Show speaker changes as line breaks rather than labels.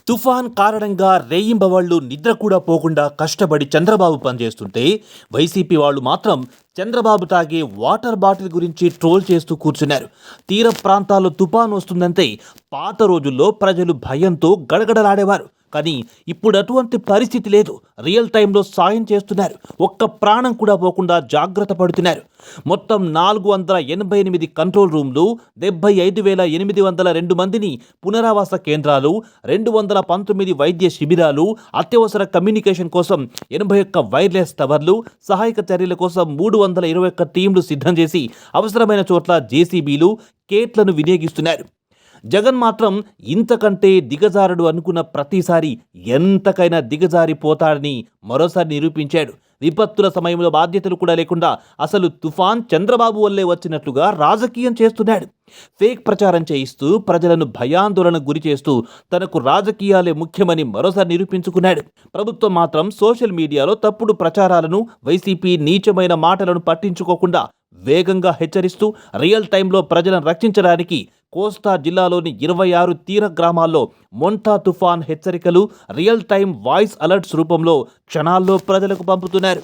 తుఫాన్ కారణంగా రేయింబవళ్లు నిద్ర కూడా పోకుండా కష్టపడి చంద్రబాబు పనిచేస్తుంటే వైసీపీ వాళ్ళు మాత్రం చంద్రబాబు తాగే వాటర్ బాటిల్ గురించి ట్రోల్ చేస్తూ కూర్చున్నారు. తీర ప్రాంతాల్లో తుఫాన్ వస్తుందంటే పాత రోజుల్లో ప్రజలు భయంతో గడగడలాడేవారు. కానీ ఇప్పుడు అటువంటి పరిస్థితి లేదు. రియల్ టైంలో సాయం చేస్తున్నారు. ఒక్క ప్రాణం కూడా పోకుండా జాగ్రత్త పడుతున్నారు. మొత్తం 488 కంట్రోల్ రూమ్లు, 75,802 మందిని పునరావాస కేంద్రాలు, 219 వైద్య శిబిరాలు, అత్యవసర కమ్యూనికేషన్ కోసం 81 వైర్లెస్ టవర్లు, సహాయక చర్యల కోసం 321 టీంలు సిద్ధం చేసి అవసరమైన చోట్ల జేసీబీలు, కేట్లను వినియోగిస్తున్నారు. జగన్ మాత్రం ఇంతకంటే దిగజారడు అనుకున్న ప్రతిసారి ఎంతకైనా దిగజారిపోతాడని మరోసారి నిరూపించాడు. విపత్తుల సమయంలో బాధ్యతలు కూడా లేకుండా అసలు తుఫాన్ చంద్రబాబు వల్లే వచ్చినట్లుగా రాజకీయం చేస్తున్నాడు. ఫేక్ ప్రచారం చేయిస్తూ ప్రజలను భయాందోళనకు గురి చేస్తూ తనకు రాజకీయాలే ముఖ్యమని మరోసారి నిరూపించుకున్నాడు. ప్రభుత్వం మాత్రం సోషల్ మీడియాలో తప్పుడు ప్రచారాలను, వైసీపీ నీచమైన మాటలను పట్టించుకోకుండా వేగంగా హెచ్చరిస్తూ రియల్ టైంలో ప్రజలను రక్షించడానికి కోస్తా జిల్లాలోని 26 తీర గ్రామాల్లో మొంటా తుఫాన్ హెచ్చరికలు రియల్ టైం వాయిస్ అలర్ట్స్ రూపంలో క్షణాల్లో ప్రజలకు పంపుతున్నారు.